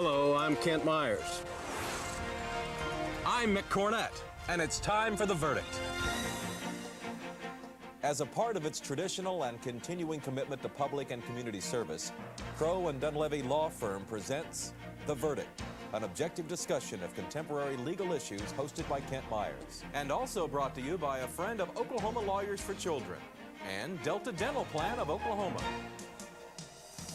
Hello, I'm Kent Myers. I'm Mick Cornett, and it's time for The Verdict. As a part of its traditional and continuing commitment to public and community service, Crowe and Dunleavy Law Firm presents The Verdict, an objective discussion of contemporary legal issues hosted by Kent Myers, and also brought to you by a friend of Oklahoma Lawyers for Children and Delta Dental Plan of Oklahoma.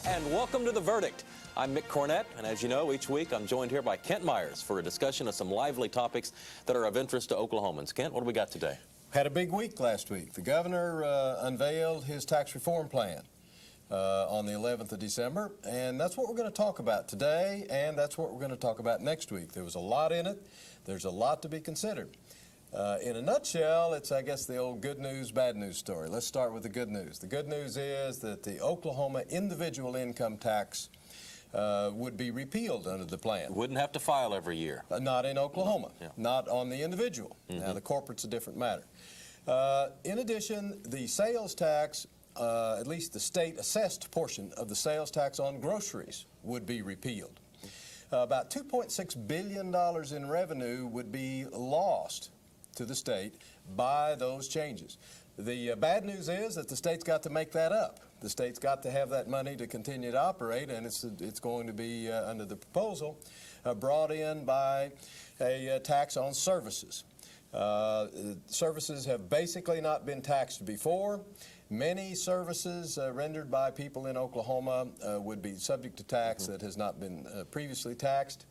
And welcome to The Verdict. I'm Mick Cornett, and as you know, each week I'm joined here by Kent Myers for a discussion of some lively topics that are of interest to Oklahomans. Kent, what do we got today? Had a big week last week. The governor unveiled his tax reform plan on the 11th of December, and that's what we're going to talk about today, and that's what we're going to talk about next week. There was a lot in it. There's a lot to be considered. In a nutshell, it's, I guess, the old good news, bad news story. Let's start with the good news. The good news is that the Oklahoma individual income tax would be repealed under the plan. Wouldn't have to file every year. Not in Oklahoma, Yeah. not on the individual. Now, the corporate's a different matter. In addition, the sales tax, at least the state assessed portion of the sales tax on groceries would be repealed. About $2.6 billion in revenue would be lost to the state by those changes. The bad news is that the state's got to make that up. The state's got to have that money to continue to operate, and it's going to be, under the proposal, brought in by a tax on services. Services have basically not been taxed before. Many services rendered by people in Oklahoma would be subject to tax that has not been previously taxed.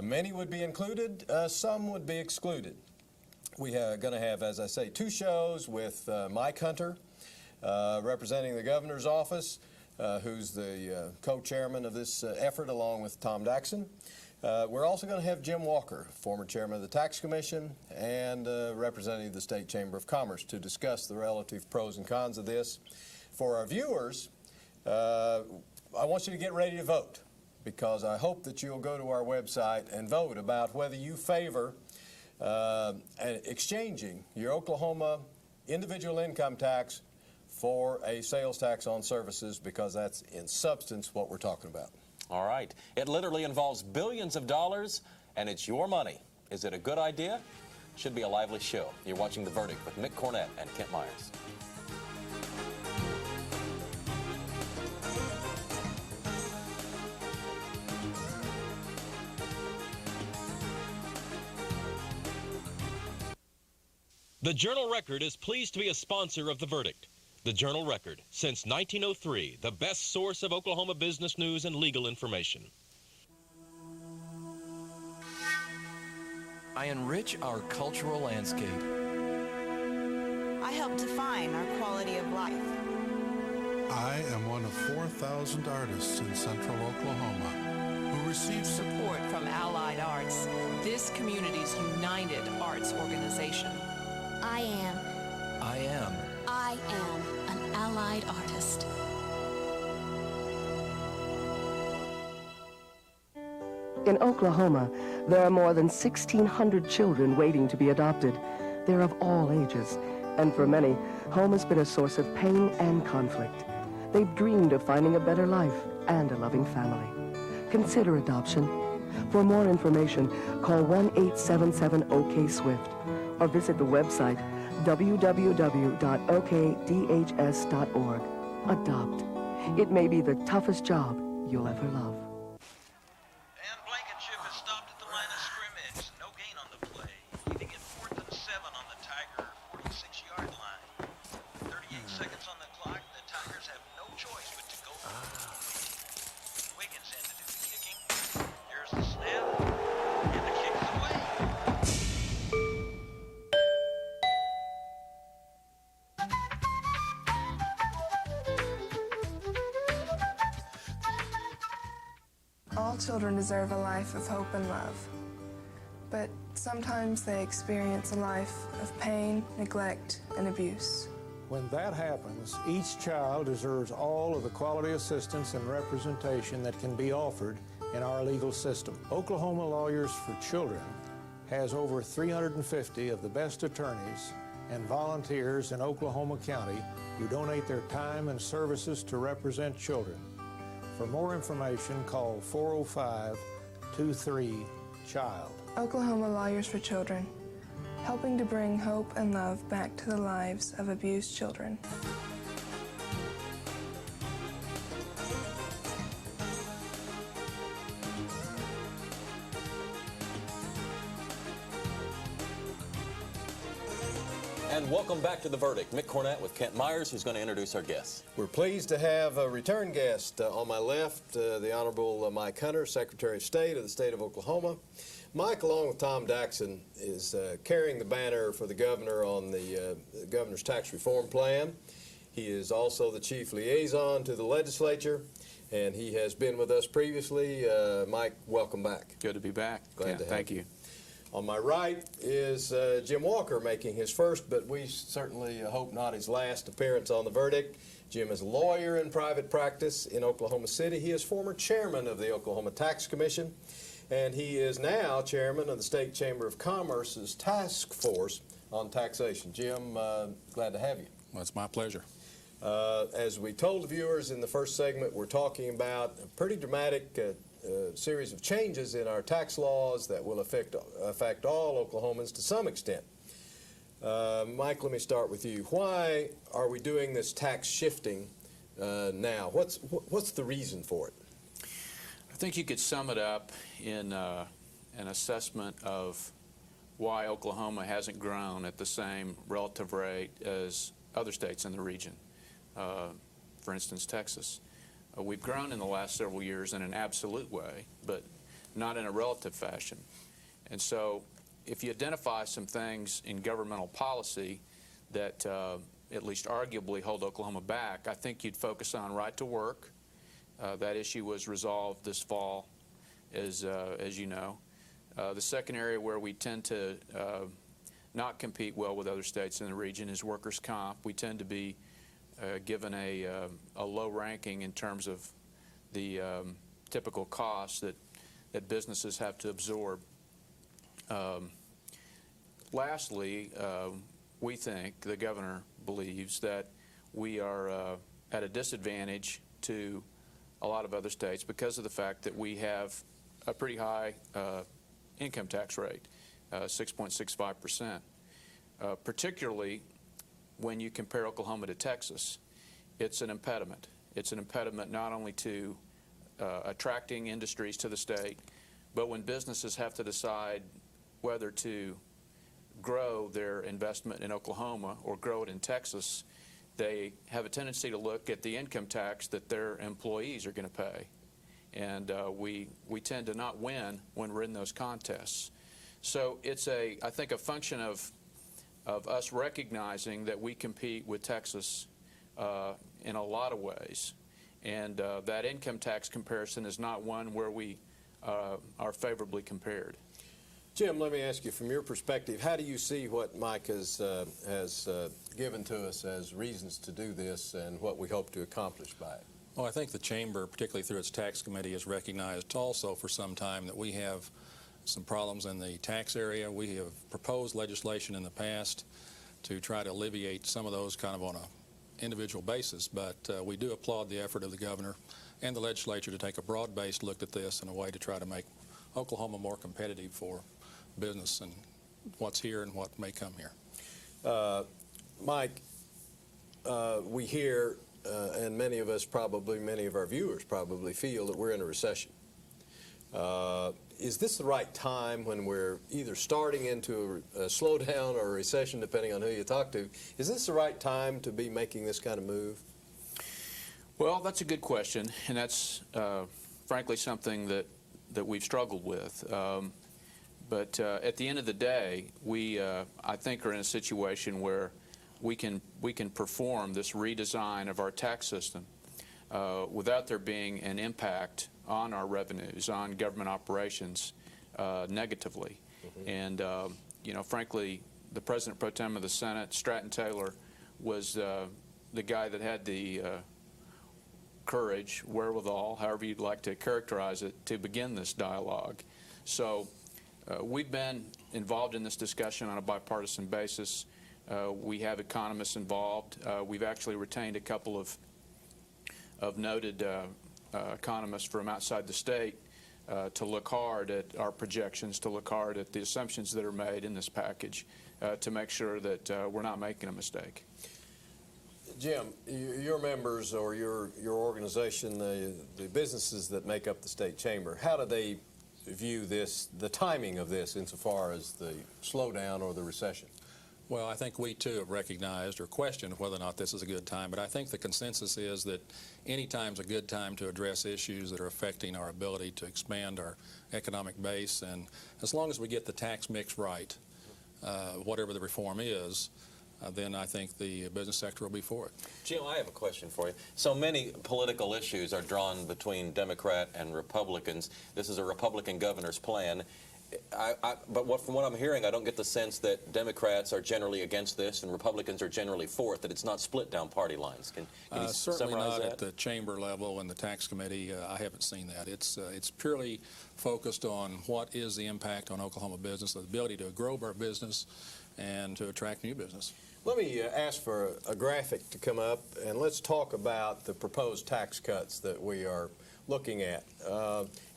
Many would be included, some would be excluded. We are going to have, as I say, two shows with Mike Hunter, representing the governor's office, who's the co-chairman of this effort, along with Tom Daxon. We're also going to have Jim Walker, former chairman of the Tax Commission and representative of the State Chamber of Commerce, to discuss the relative pros and cons of this. For our viewers, I want you to get ready to vote, because I hope that you'll go to our website and vote about whether you favor exchanging your Oklahoma individual income tax for a sales tax on services, because that's in substance what we're talking about. All right. It literally involves billions of dollars, and it's your money. Is it a good idea? Should be a lively show. You're watching The Verdict with Mick Cornett and Kent Myers. The Journal-Record is pleased to be a sponsor of The Verdict. The Journal-Record, since 1903, the best source of Oklahoma business news and legal information. I enrich our cultural landscape. I help define our quality of life. I am one of 4,000 artists in central Oklahoma who receive support from Allied Arts, this community's united arts organization. I am an allied artist. In Oklahoma, there are more than 1,600 children waiting to be adopted. They're of all ages, and for many, home has been a source of pain and conflict. They've dreamed of finding a better life and a loving family. Consider adoption. For more information, call 1-877-OK-SWIFT or visit the website www.okdhs.org. Adopt. It may be the toughest job you'll ever love. And Blankenship has stopped at the line of scrimmage. No gain on the play. Keating at 4th and 7 on the Tiger 46-yard line. 38 seconds on the clock. The Tigers have no choice but to go for it. Wiggins had to do the kicking. Here's the snap. And the kick is away. All children deserve a life of hope and love, but sometimes they experience a life of pain, neglect, and abuse. When that happens, each child deserves all of the quality assistance and representation that can be offered in our legal system. Oklahoma Lawyers for Children has over 350 of the best attorneys and volunteers in Oklahoma County who donate their time and services to represent children. For more information, call 405 23 child. Oklahoma Lawyers for Children, helping to bring hope and love back to the lives of abused children. And welcome back to The Verdict. Mick Cornett with Kent Myers, who's going to introduce our guests. We're pleased to have a return guest on my left, the Honorable Mike Hunter, Secretary of State of the state of Oklahoma. Mike, along with Tom Daxon, is carrying the banner for the governor on the governor's tax reform plan. He is also the chief liaison to the legislature, and he has been with us previously. Mike, welcome back. Good to be back. Glad to have thank you. On my right is Jim Walker, making his first, but we certainly hope not his last appearance on The Verdict. Jim is a lawyer in private practice in Oklahoma City. He is former chairman of the Oklahoma Tax Commission, and he is now chairman of the State Chamber of Commerce's task force on taxation. Jim, glad to have you. Well, it's my pleasure. As we told the viewers in the first segment, we're talking about a pretty dramatic series of changes in our tax laws that will affect all Oklahomans to some extent. Mike, let me start with you. Why are we doing this tax shifting now? What's the reason for it? I think you could sum it up in an assessment of why Oklahoma hasn't grown at the same relative rate as other states in the region. For instance, Texas. We've grown in the last several years in an absolute way, but not in a relative fashion. And so if you identify some things in governmental policy that at least arguably hold Oklahoma back, I think you'd focus on right to work. That issue was resolved this fall, as you know. The second area where we tend to not compete well with other states in the region is workers' comp. We tend to be given a low ranking in terms of the typical costs that businesses have to absorb. Lastly, we think, the governor believes, that we are at a disadvantage to a lot of other states because of the fact that we have a pretty high income tax rate, 6.65%, particularly when you compare Oklahoma to Texas. It's an impediment. It's an impediment not only to attracting industries to the state, but when businesses have to decide whether to grow their investment in Oklahoma or grow it in Texas, they have a tendency to look at the income tax that their employees are going to pay. And we tend to not win when we're in those contests. So it's I think, a function of us recognizing that we compete with Texas in a lot of ways, and that income tax comparison is not one where we are favorably compared. Jim, let me ask you, from your perspective, how do you see what Mike has given to us as reasons to do this and what we hope to accomplish by it? Well, I think the Chamber, particularly through its tax committee, has recognized also for some time that we have some problems in the tax area. We have proposed legislation in the past to try to alleviate some of those kind of on an individual basis, but we do applaud the effort of the governor and the legislature to take a broad-based look at this in a way to try to make Oklahoma more competitive for business and what's here and what may come here. Mike, we hear, and many of us probably, many of our viewers probably feel that we're in a recession. Is this the right time when we're either starting into a slowdown or a recession, depending on who you talk to? Is this the right time to be making this kind of move? Well, that's a good question, and that's frankly something that we've struggled with. But at the end of the day, we, I think, are in a situation where we can perform this redesign of our tax system without there being an impact on our revenues, on government operations, negatively. Mm-hmm. And, you know, frankly, the President Pro Tem of the Senate, Stratton Taylor, was the guy that had the courage, wherewithal, however you'd like to characterize it, to begin this dialogue. So we've been involved in this discussion on a bipartisan basis. We have economists involved. We've actually retained a couple of noted economists from outside the state to look hard at our projections, to look hard at the assumptions that are made in this package, to make sure that we're not making a mistake. Jim, your members or your organization, the businesses that make up the state chamber, how do they view this, the timing of this, insofar as the slowdown or the recession? Well, I think we too have recognized or questioned whether or not this is a good time, but I think the consensus is that any time's a good time to address issues that are affecting our ability to expand our economic base, and as long as we get the tax mix right, whatever the reform is, then I think the business sector will be for it. Jim, I have a question for you. So many political issues are drawn between Democrat and Republicans. This is a Republican governor's plan. But from what I'm hearing, I don't get the sense that Democrats are generally against this and Republicans are generally for it, that it's not split down party lines. Can you certainly summarize not that? at the chamber level and the tax committee. I haven't seen that. It's purely focused on what is the impact on Oklahoma business, the ability to grow our business and to attract new business. Let me ask for a graphic to come up, and let's talk about the proposed tax cuts that we are looking at.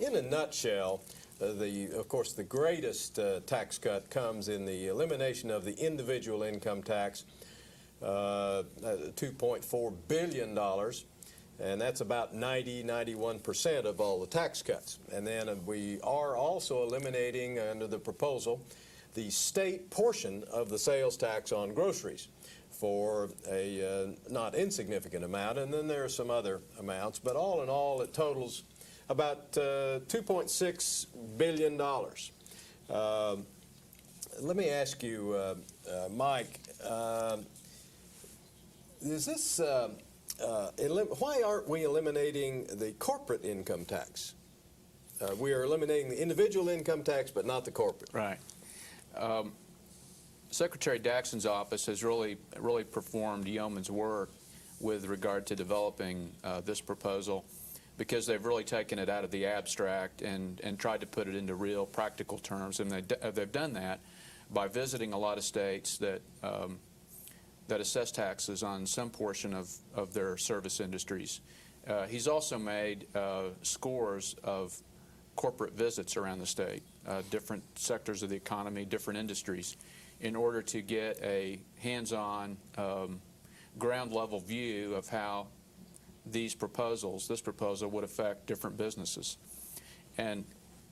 In a nutshell, of course, the greatest tax cut comes in the elimination of the individual income tax, $2.4 billion, and that's about 91% of all the tax cuts. And then we are also eliminating, under the proposal, the state portion of the sales tax on groceries for a not insignificant amount, and then there are some other amounts, but all in all it totals about $2.6 billion. Let me ask you, Mike, is this, why aren't we eliminating the corporate income tax? We are eliminating the individual income tax, but not the corporate. Right. Secretary Daxon's office has really performed yeoman's work with regard to developing this proposal, because they've really taken it out of the abstract and tried to put it into real practical terms. And they've done that by visiting a lot of states that assess taxes on some portion of their service industries. He's also made scores of corporate visits around the state, different sectors of the economy, different industries, in order to get a hands-on, ground-level view of how this proposal would affect different businesses. And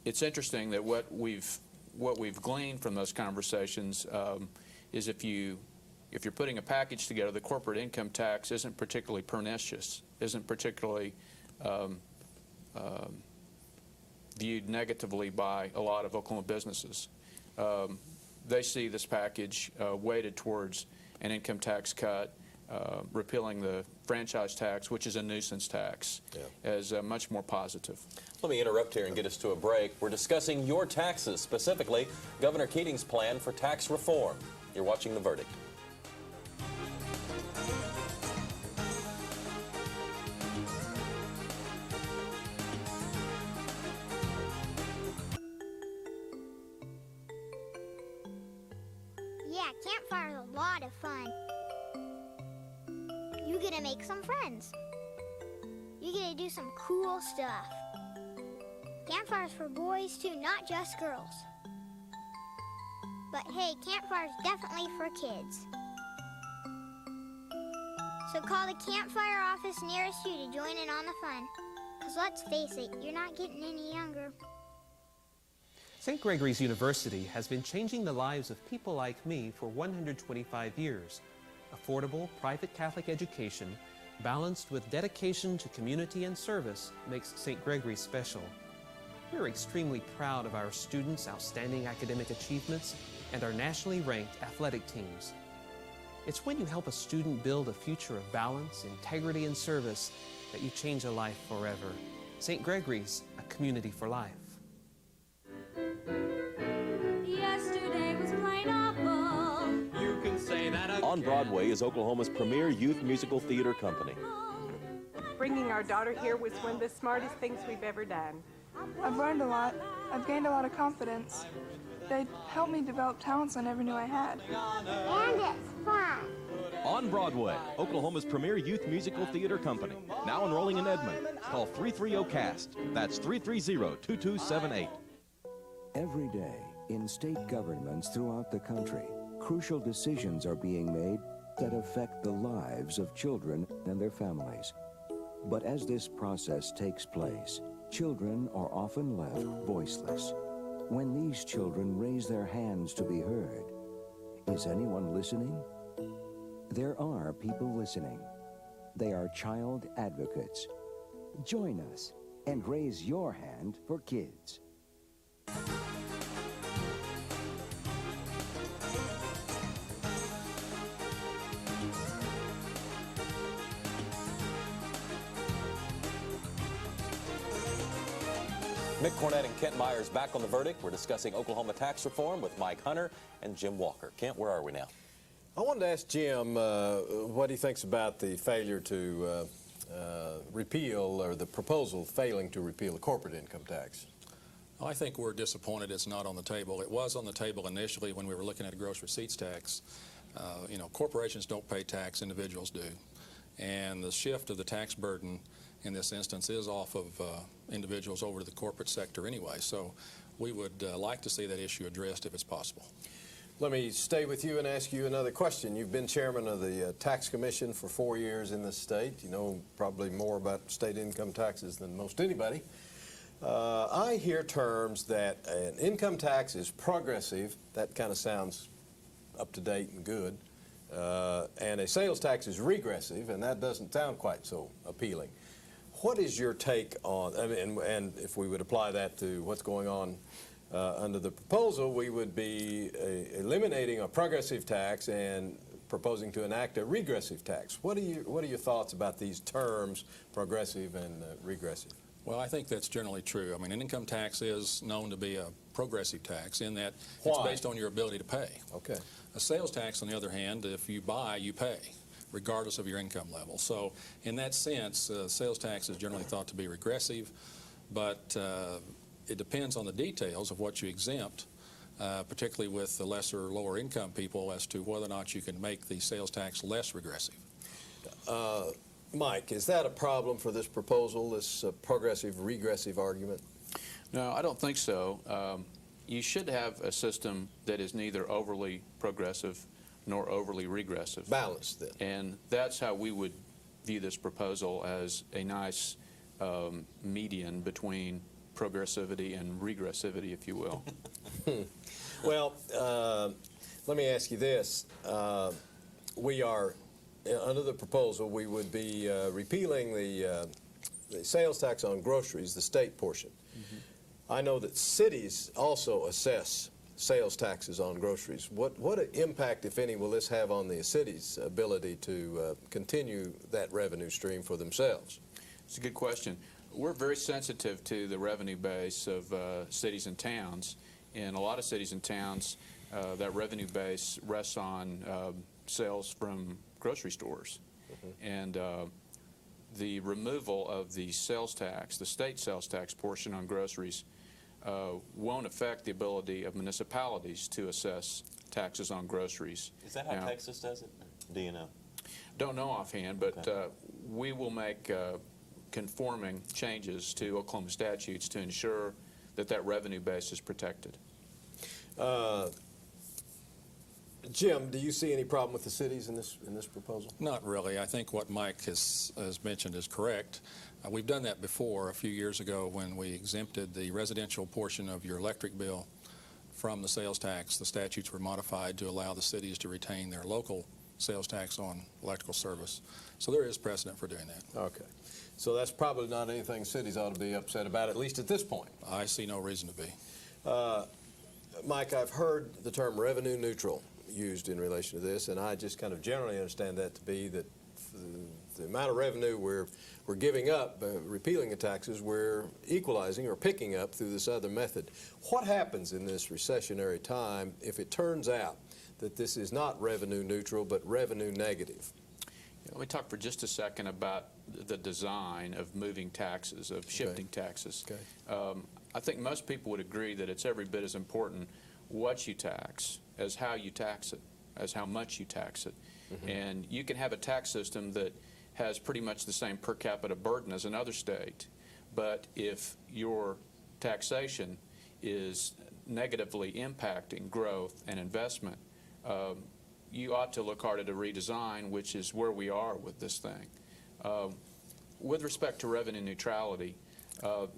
it's interesting that what we've gleaned from those conversations is if you're putting a package together, the corporate income tax isn't particularly pernicious, isn't particularly viewed negatively by a lot of Oklahoma businesses. They see this package weighted towards an income tax cut, repealing the franchise tax, which is a nuisance tax, as much more positive. Let me interrupt here and get us to a break. We're discussing your taxes, specifically Governor Keating's plan for tax reform. You're watching The Verdict. Yeah, campfire's a lot of fun. You get to make some friends. You get to do some cool stuff. Campfire's for boys too, not just girls. But hey, campfire's definitely for kids. So call the campfire office nearest you to join in on the fun. 'Cause let's face it, you're not getting any younger. St. Gregory's University has been changing the lives of people like me for 125 years. Affordable, private Catholic education, balanced with dedication to community and service, makes St. Gregory special. We're extremely proud of our students' outstanding academic achievements and our nationally ranked athletic teams. It's when you help a student build a future of balance, integrity, and service that you change a life forever. St. Gregory's, a community for life. Yesterday was plain awful. You can say that again. On Broadway is Oklahoma's premier youth musical theater company. Bringing our daughter here was one of the smartest things we've ever done. I've learned a lot. I've gained a lot of confidence. They help me develop talents I never knew I had. And it's fun. On Broadway, Oklahoma's premier youth musical theater company. Now enrolling in Edmond. Call 330-CAST. That's 330-2278. Every day, in state governments throughout the country, crucial decisions are being made that affect the lives of children and their families. But as this process takes place, children are often left voiceless. When these children raise their hands to be heard, is anyone listening? There are people listening. They are child advocates. Join us and raise your hand for kids. Mick Cornett and Kent Myers back on The Verdict. We're discussing Oklahoma tax reform with Mike Hunter and Jim Walker. Kent, where are we now? I wanted to ask Jim what he thinks about the failure to repeal, or the proposal failing to repeal the corporate income tax. Well, I think we're disappointed it's not on the table. It was on the table initially when we were looking at a gross receipts tax. You know, corporations don't pay tax, individuals do. And the shift of the tax burden in this instance is off of individuals over to the corporate sector anyway. So we would like to see that issue addressed if it's possible. Let me stay with you and ask you another question. You've been chairman of the Tax Commission for 4 years in this state. You know probably more about state income taxes than most anybody. I hear terms that an income tax is progressive. That kind of sounds up to date and good. And a sales tax is regressive, and that doesn't sound quite so appealing. What is your take on, I mean, and if we would apply that to what's going on under the proposal, we would be eliminating a progressive tax and proposing to enact a regressive tax. What are your thoughts about these terms, progressive and regressive? Well, I think that's generally true. I mean, an income tax is known to be a progressive tax in that it's based on your ability to pay. Okay. A sales tax, on the other hand, if you buy, you pay, regardless of your income level. So in that sense, sales tax is generally thought to be regressive, but it depends on the details of what you exempt, particularly with the lesser, lower income people, as to whether or not you can make the sales tax less regressive. Mike, is that a problem for this proposal, this progressive, regressive argument? No, I don't think so. You should have a system that is neither overly progressive nor overly regressive. Balanced, then. And that's how we would view this proposal, as a nice median between progressivity and regressivity, if you will. Well, let me ask you this. We are, under the proposal, we would be repealing the sales tax on groceries, the state portion. Mm-hmm. I know that cities also assess sales taxes on groceries. What impact, if any, will this have on the city's ability to continue that revenue stream for themselves? It's a good question. We're very sensitive to the revenue base of cities and towns. In a lot of cities and towns, that revenue base rests on sales from grocery stores. Mm-hmm. And the removal of the sales tax, the state sales tax portion on groceries, won't affect the ability of municipalities to assess taxes on groceries. Is that how Texas does it? Do you know? Don't know offhand, but we will make conforming changes to Oklahoma statutes to ensure that that revenue base is protected. Jim, do you see any problem with the cities in this proposal? Not really. I think what Mike has mentioned is correct. We've done that before a few years ago when we exempted the residential portion of your electric bill from the sales tax. The statutes were modified to allow the cities to retain their local sales tax on electrical service. So there is precedent for doing that. Okay. So that's probably not anything cities ought to be upset about, at least at this point. I see no reason to be. Mike, I've heard the term revenue neutral used in relation to this, and I just kind of generally understand that to be that the amount of revenue we're giving up, repealing the taxes, we're equalizing or picking up through this other method. What happens in this recessionary time if it turns out that this is not revenue neutral but revenue negative? Let me talk for just a second about the design of moving taxes, of shifting taxes. Okay. I think most people would agree that it's every bit as important what you tax as how you tax it, as how much you tax it. And you can have a tax system that has pretty much the same per capita burden as another state, but if your taxation is negatively impacting growth and investment, you ought to look hard at a redesign, which is where we are with this thing. With respect to revenue neutrality,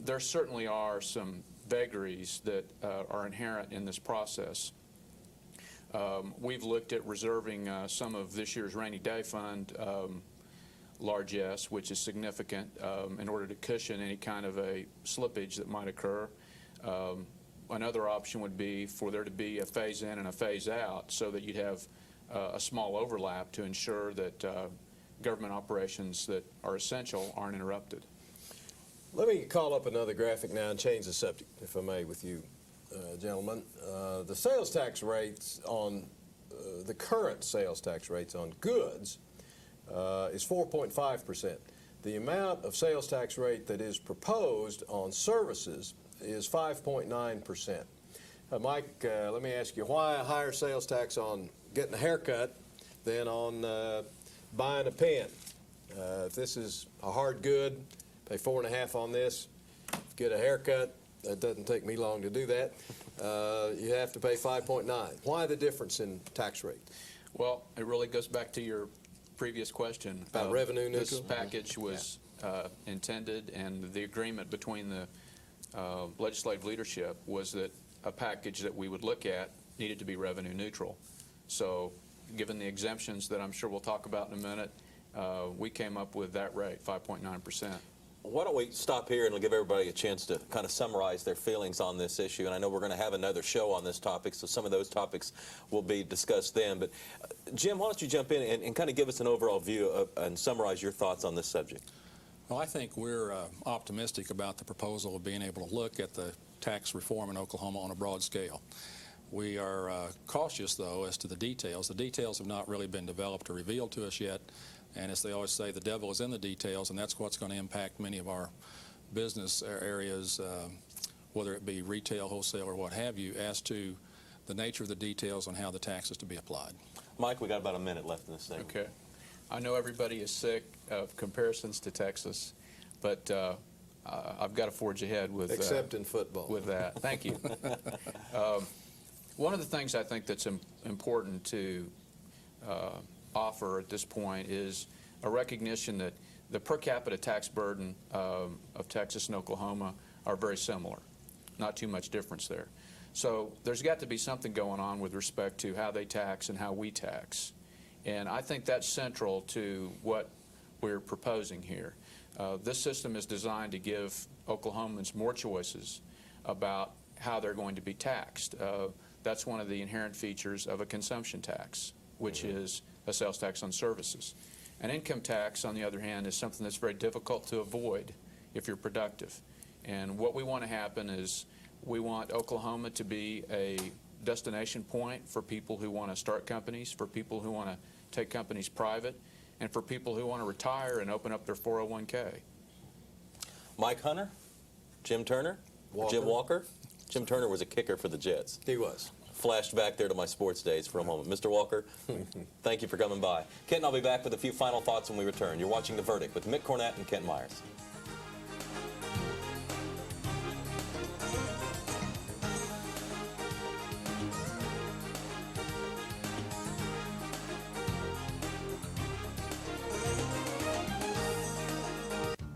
there certainly are some vagaries that are inherent in this process. We've looked at reserving some of this year's rainy day fund, large S, which is significant, in order to cushion any kind of a slippage that might occur. Another option would be for there to be a phase in and a phase out so that you'd have a small overlap to ensure that government operations that are essential aren't interrupted. Let me call up another graphic now and change the subject, if I may, with you, gentlemen. The sales tax rates on, the current sales tax rates on goods is 4.5%. The amount of sales tax rate that is proposed on services is 5.9%. Mike, let me ask you, why a higher sales tax on getting a haircut than on buying a pen? If this is a hard good, pay 4.5 on this. Get a haircut, that doesn't take me long to do that. You have to pay 5.9. Why the difference in tax rate? Well, it really goes back to your previous question. About revenue neutral? This package was intended, and the agreement between the legislative leadership was that a package that we would look at needed to be revenue neutral. So given the exemptions that I'm sure we'll talk about in a minute, we came up with that rate, 5.9%. Why don't we stop here and give everybody a chance to kind of summarize their feelings on this issue. And I know we're going to have another show on this topic, so some of those topics will be discussed then. But Jim, why don't you jump in and kind of give us an overall view of, and summarize your thoughts on this subject? Well, I think we're optimistic about the proposal of being able to look at the tax reform in Oklahoma on a broad scale. We are cautious, though, as to the details. The details have not really been developed or revealed to us yet. And as they always say, the devil is in the details, and that's what's going to impact many of our business areas, whether it be retail, wholesale, or what have you, as to the nature of the details on how the tax is to be applied. Mike, we got about a minute left in this thing. Okay. I know everybody is sick of comparisons to Texas, but I've got to forge ahead with except in football. With that. Thank you. One of the things I think that's important to offer at this point is a recognition that the per capita tax burden of Texas and Oklahoma are very similar. Not too much difference there. So there's got to be something going on with respect to how they tax and how we tax. And I think that's central to what we're proposing here. This system is designed to give Oklahomans more choices about how they're going to be taxed. That's one of the inherent features of a consumption tax, which is a sales tax on services. An income tax, on the other hand, is something that's very difficult to avoid if you're productive. And what we want to happen is we want Oklahoma to be a destination point for people who want to start companies, for people who want to take companies private, and for people who want to retire and open up their 401k. Mike Hunter, Jim Turner, Jim Walker. Jim Turner was a kicker for the Jets. He was. Flashed back there to my sports days for a moment. Mr. Walker, thank you for coming by. Kent and I'll be back with a few final thoughts when we return. You're watching The Verdict with Mick Cornett and Kent Myers.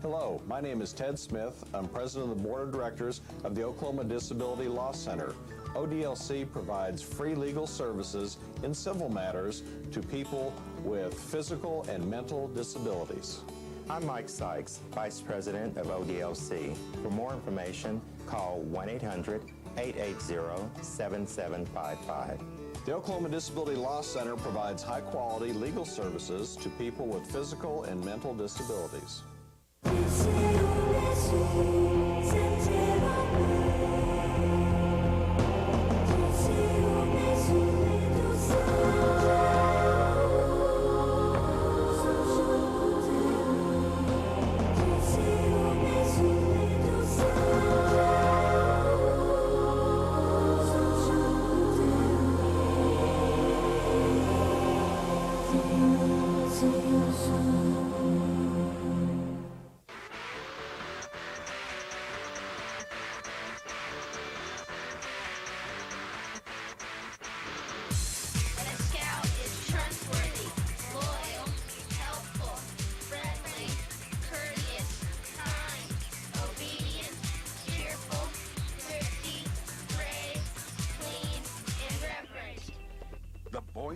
Hello, my name is Ted Smith. I'm president of the board of directors of the Oklahoma Disability Law Center. ODLC provides free legal services in civil matters to people with physical and mental disabilities. I'm Mike Sykes, Vice President of ODLC. For more information, call 1-800-880-7755. The Oklahoma Disability Law Center provides high-quality legal services to people with physical and mental disabilities.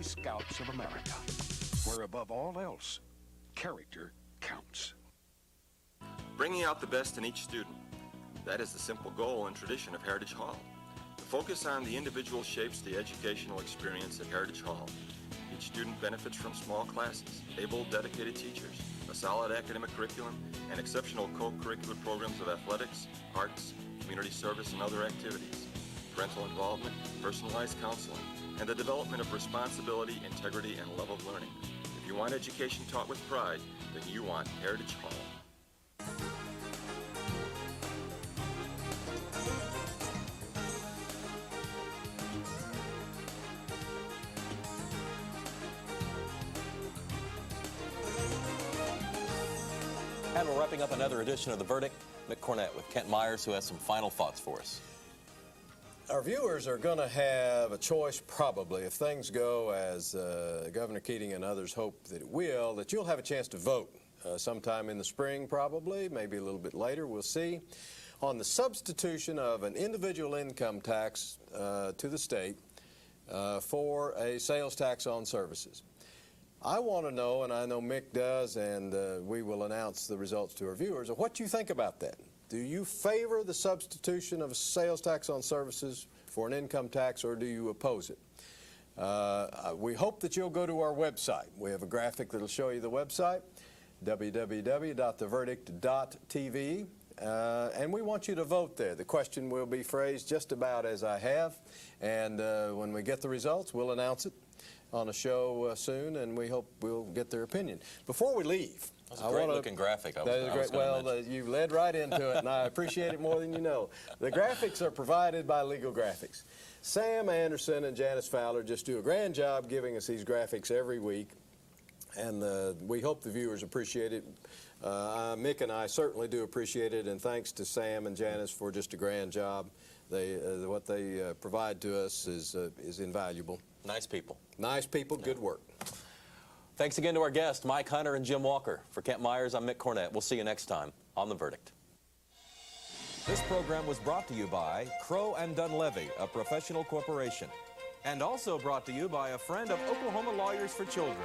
Scouts of America, where above all else, character counts. Bringing out the best in each student. That is the simple goal and tradition of Heritage Hall. The focus on the individual shapes the educational experience at Heritage Hall. Each student benefits from small classes, able, dedicated teachers, a solid academic curriculum, and exceptional co-curricular programs of athletics, arts, community service, and other activities, parental involvement, personalized counseling, and the development of responsibility, integrity, and love of learning. If you want education taught with pride, then you want Heritage Hall. And we're wrapping up another edition of The Verdict. Mick Cornett with Kent Myers, who has some final thoughts for us. Our viewers are going to have a choice, probably, if things go as Governor Keating and others hope that it will, that you'll have a chance to vote sometime in the spring, probably, maybe a little bit later, we'll see, on the substitution of an individual income tax to the state for a sales tax on services. I want to know, and I know Mick does, and we will announce the results to our viewers, of what you think about that. Do you favor the substitution of a sales tax on services for an income tax, or do you oppose it? We hope that you'll go to our website. We have a graphic that will show you the website, www.theverdict.tv, and we want you to vote there. The question will be phrased just about as I have, and when we get the results, we'll announce it on a show soon, and we hope we'll get their opinion. Before we leave, that's a great-looking graphic. You led right into it, and I appreciate it more than you know. The graphics are provided by Legal Graphics. Sam Anderson and Janice Fowler just do a grand job giving us these graphics every week, and we hope the viewers appreciate it. Mick and I certainly do appreciate it, and thanks to Sam and Janice for just a grand job. What they provide to us is invaluable. Nice people. Nice people, good work. Thanks again to our guests, Mike Hunter and Jim Walker. For Kent Myers, I'm Mick Cornett. We'll see you next time on The Verdict. This program was brought to you by Crow and Dunlevy, a professional corporation. And also brought to you by a friend of Oklahoma Lawyers for Children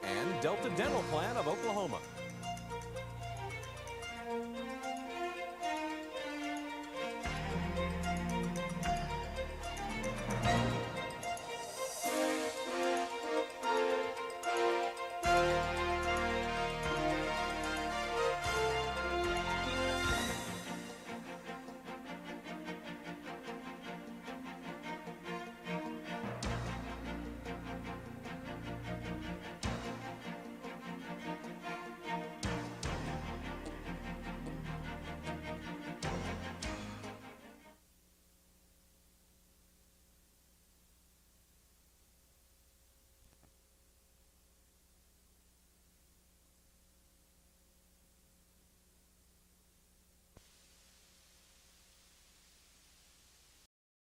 and Delta Dental Plan of Oklahoma.